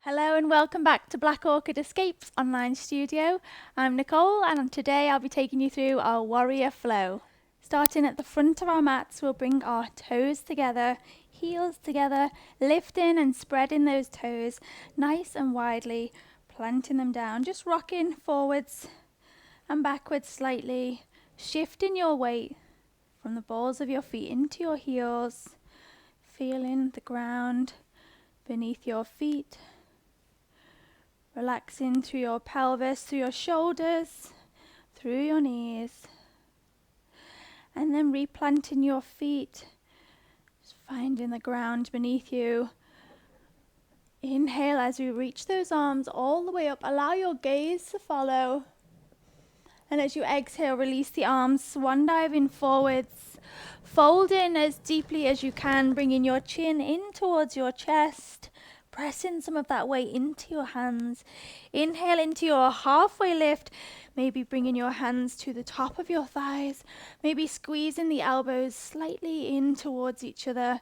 Hello and welcome back to Black Orchid Escapes online studio. I'm Nicole and today I'll be taking you through our warrior flow. Starting at the front of our mats, we'll bring our toes together, heels together, lifting and spreading those toes nice and widely, planting them down, just rocking forwards and backwards slightly, shifting your weight from the balls of your feet into your heels, feeling the ground beneath your feet. Relaxing through your pelvis, through your shoulders, through your knees. And then replanting your feet. Just finding the ground beneath you. Inhale as you reach those arms all the way up. Allow your gaze to follow. And as you exhale, release the arms, swan diving forwards. Fold in as deeply as you can, bringing your chin in towards your chest. Pressing some of that weight into your hands. Inhale into your halfway lift. Maybe bringing your hands to the top of your thighs. Maybe squeezing the elbows slightly in towards each other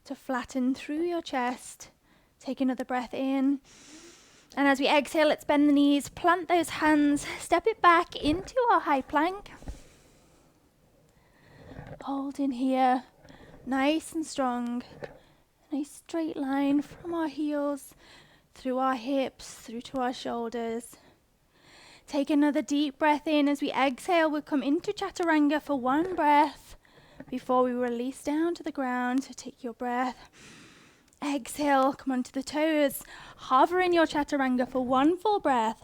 to flatten through your chest. Take another breath in. And as we exhale, let's bend the knees. Plant those hands. Step it back into our high plank. Hold in here. Nice and strong. A straight line from our heels, through our hips, through to our shoulders. Take another deep breath in. As we exhale, we'll come into chaturanga for one breath before we release down to the ground. So take your breath. Exhale, come onto the toes. Hover in your chaturanga for one full breath.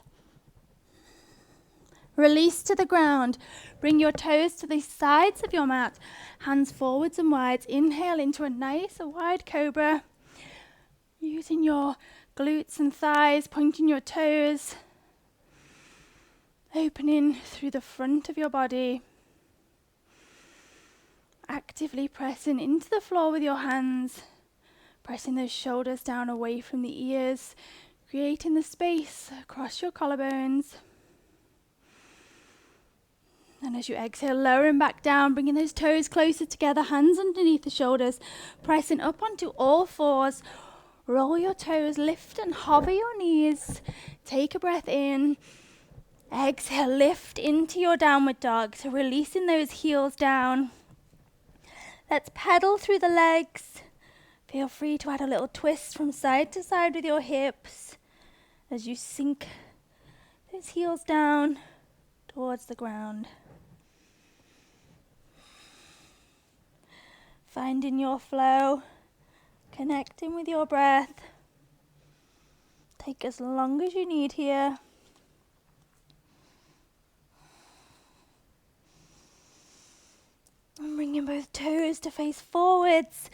Release to the ground. Bring your toes to the sides of your mat. Hands forwards and wides. Inhale into a nice wide cobra. Using your glutes and thighs, pointing your toes. Opening through the front of your body. Actively pressing into the floor with your hands. Pressing those shoulders down away from the ears. Creating the space across your collarbones. And as you exhale, lowering back down, bringing those toes closer together, hands underneath the shoulders, pressing up onto all fours. Roll your toes, lift and hover your knees. Take a breath in. Exhale, lift into your downward dog. So releasing those heels down. Let's pedal through the legs. Feel free to add a little twist from side to side with your hips as you sink those heels down towards the ground. Finding your flow, connecting with your breath. Take as long as you need here. And bringing both toes to face forwards,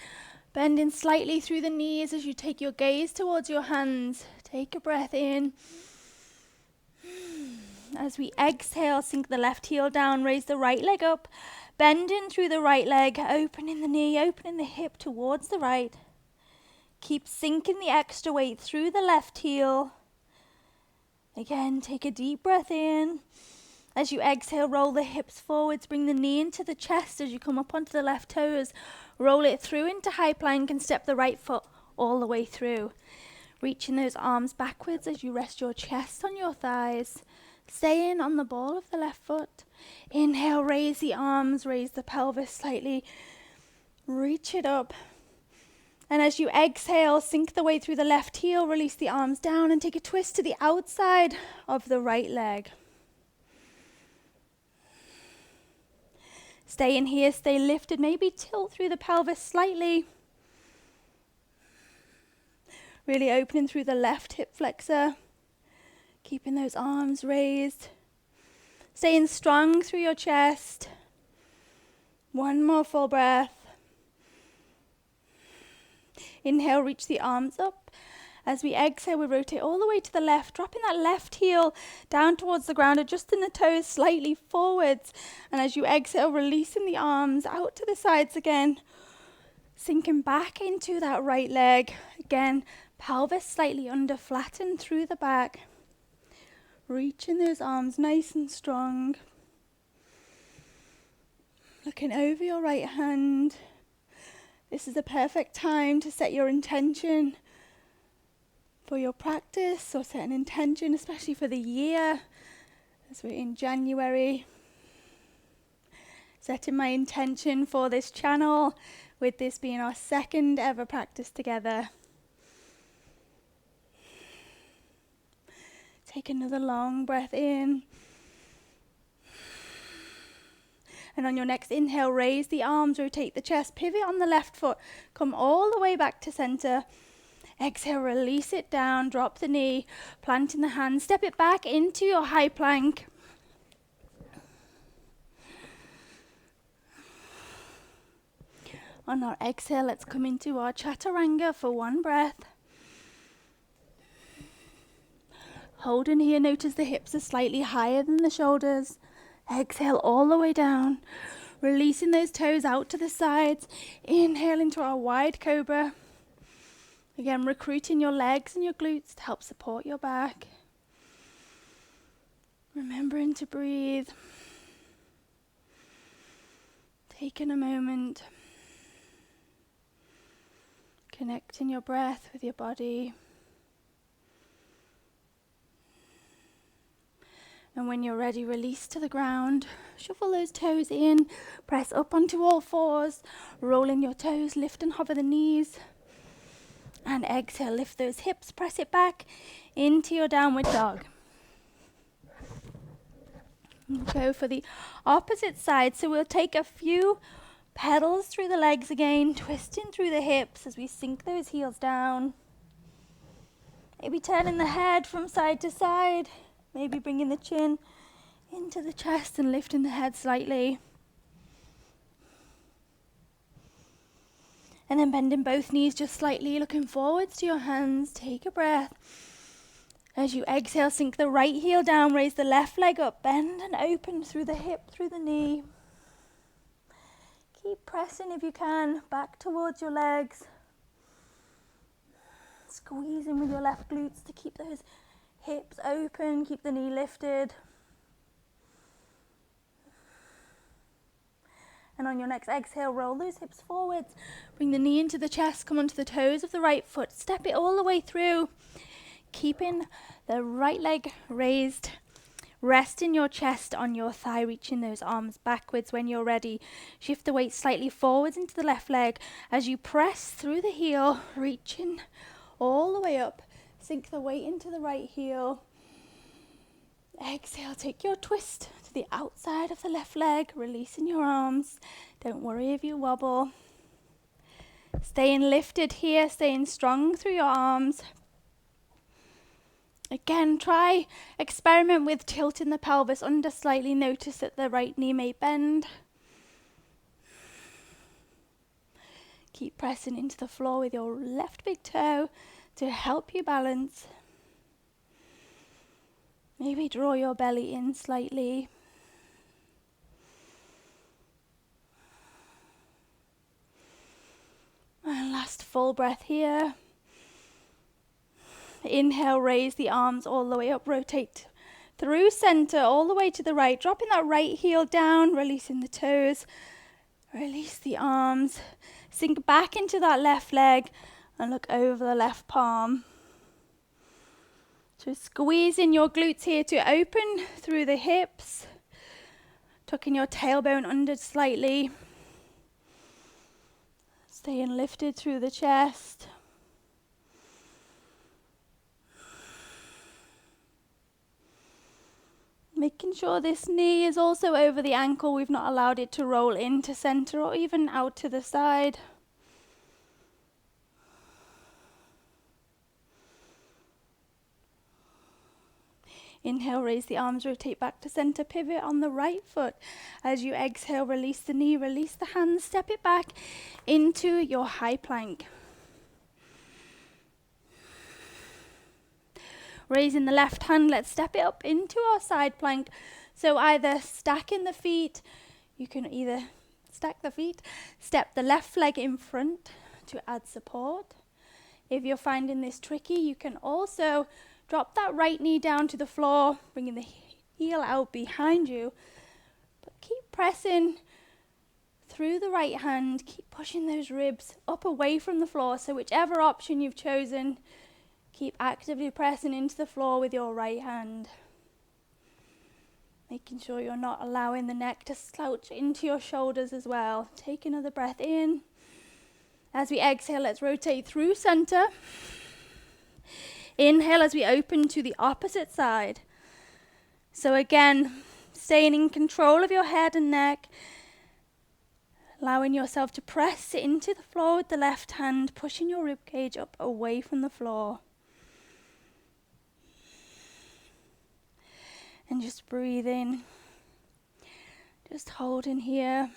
bending slightly through the knees as you take your gaze towards your hands. Take a breath in. As we exhale, sink the left heel down, raise the right leg up. Bending through the right leg, opening the knee, opening the hip towards the right. Keep sinking the extra weight through the left heel. Again, take a deep breath in. As you exhale, roll the hips forwards, bring the knee into the chest as you come up onto the left toes. Roll it through into high plank and step the right foot all the way through. Reaching those arms backwards as you rest your chest on your thighs. Staying on the ball of the left foot. Inhale, raise the arms, raise the pelvis slightly. Reach it up. And as you exhale, sink the weight through the left heel, release the arms down and take a twist to the outside of the right leg. Stay in here, stay lifted, maybe tilt through the pelvis slightly. Really opening through the left hip flexor. Keeping those arms raised. Staying strong through your chest. One more full breath. Inhale, reach the arms up. As we exhale, we rotate all the way to the left, dropping that left heel down towards the ground, adjusting the toes slightly forwards. And as you exhale, releasing the arms out to the sides again. Sinking back into that right leg. Again, pelvis slightly under, flattened through the back. Reaching those arms nice and strong. Looking over your right hand. This is the perfect time to set your intention for your practice or set an intention, especially for the year, as we're in January. Setting my intention for this channel, with this being our second ever practice together. Take another long breath in. And on your next inhale, raise the arms, rotate the chest, pivot on the left foot, come all the way back to center. Exhale, release it down, drop the knee, planting the hand, step it back into your high plank. On our exhale, let's come into our chaturanga for one breath. Holding here, notice the hips are slightly higher than the shoulders. Exhale all the way down, releasing those toes out to the sides. Inhale into our wide cobra. Again, recruiting your legs and your glutes to help support your back. Remembering to breathe. Taking a moment. Connecting your breath with your body. And when you're ready, release to the ground. Shuffle those toes in. Press up onto all fours. Rolling your toes. Lift and hover the knees. And exhale, lift those hips. Press it back into your downward dog. Go for the opposite side. So we'll take a few pedals through the legs again. Twisting through the hips as we sink those heels down. Maybe turning the head from side to side. Maybe bringing the chin into the chest and lifting the head slightly. And then bending both knees just slightly, looking forwards to your hands. Take a breath. As you exhale, sink the right heel down, raise the left leg up, bend and open through the hip, through the knee. Keep pressing if you can, back towards your legs. Squeezing with your left glutes to keep those hips open, keep the knee lifted. And on your next exhale, roll those hips forwards. Bring the knee into the chest, come onto the toes of the right foot. Step it all the way through. Keeping the right leg raised. Resting your chest on your thigh, reaching those arms backwards when you're ready. Shift the weight slightly forwards into the left leg as you press through the heel, reaching all the way up. Sink the weight into the right heel. Exhale, take your twist to the outside of the left leg, releasing your arms. Don't worry if you wobble. Staying lifted here, staying strong through your arms. Again, experiment with tilting the pelvis under slightly. Notice that the right knee may bend. Keep pressing into the floor with your left big toe to help you balance. Maybe draw your belly in slightly. And last full breath here. Inhale, raise the arms all the way up, rotate through center, all the way to the right, dropping that right heel down, releasing the toes, release the arms, sink back into that left leg and look over the left palm. So squeezing your glutes here to open through the hips, tucking your tailbone under slightly, staying lifted through the chest. Making sure this knee is also over the ankle. We've not allowed it to roll into center or even out to the side. Inhale, raise the arms, rotate back to center, pivot on the right foot. As you exhale, release the knee, release the hands, step it back into your high plank. Raising the left hand, let's step it up into our side plank. So either stacking the feet, you can either stack the feet, step the left leg in front to add support. If you're finding this tricky, you can also drop that right knee down to the floor, bringing the heel out behind you. But keep pressing through the right hand, keep pushing those ribs up away from the floor. So whichever option you've chosen, Keep actively pressing into the floor with your right hand. Making sure you're not allowing the neck to slouch into your shoulders as well. Take another breath in. As we exhale, let's rotate through center. Inhale as we open to the opposite side. So again, staying in control of your head and neck. Allowing yourself to press into the floor with the left hand, pushing your ribcage up away from the floor. And just breathing. Just holding here.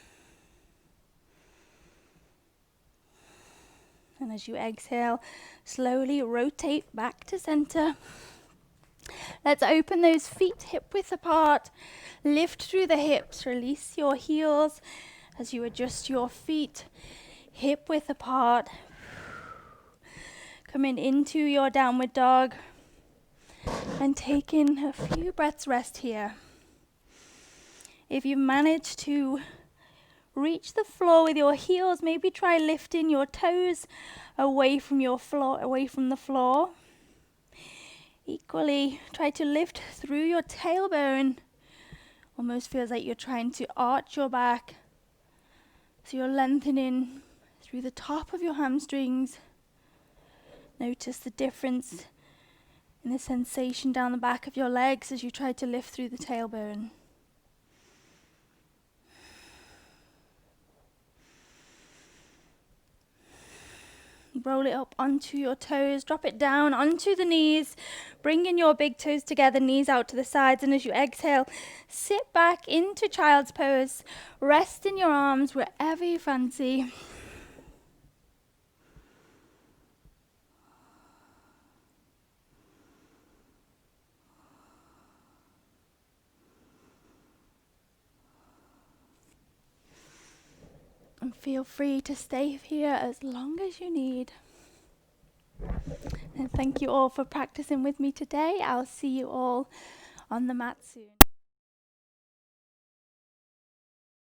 And as you exhale, slowly rotate back to center. Let's open those feet hip width apart. Lift through the hips. Release your heels as you adjust your feet hip width apart. Coming into your downward dog. And taking a few breaths rest here. If you manage to reach the floor with your heels, maybe try lifting your toes away from your floor, away from the floor. Equally, try to lift through your tailbone. Almost feels like you're trying to arch your back. So you're lengthening through the top of your hamstrings. Notice the difference in the sensation down the back of your legs as you try to lift through the tailbone. Roll it up onto your toes, drop it down onto the knees, bringing your big toes together, knees out to the sides, and as you exhale, sit back into child's pose, rest in your arms wherever you fancy. And feel free to stay here as long as you need. And thank you all for practicing with me today. I'll see you all on the mat soon.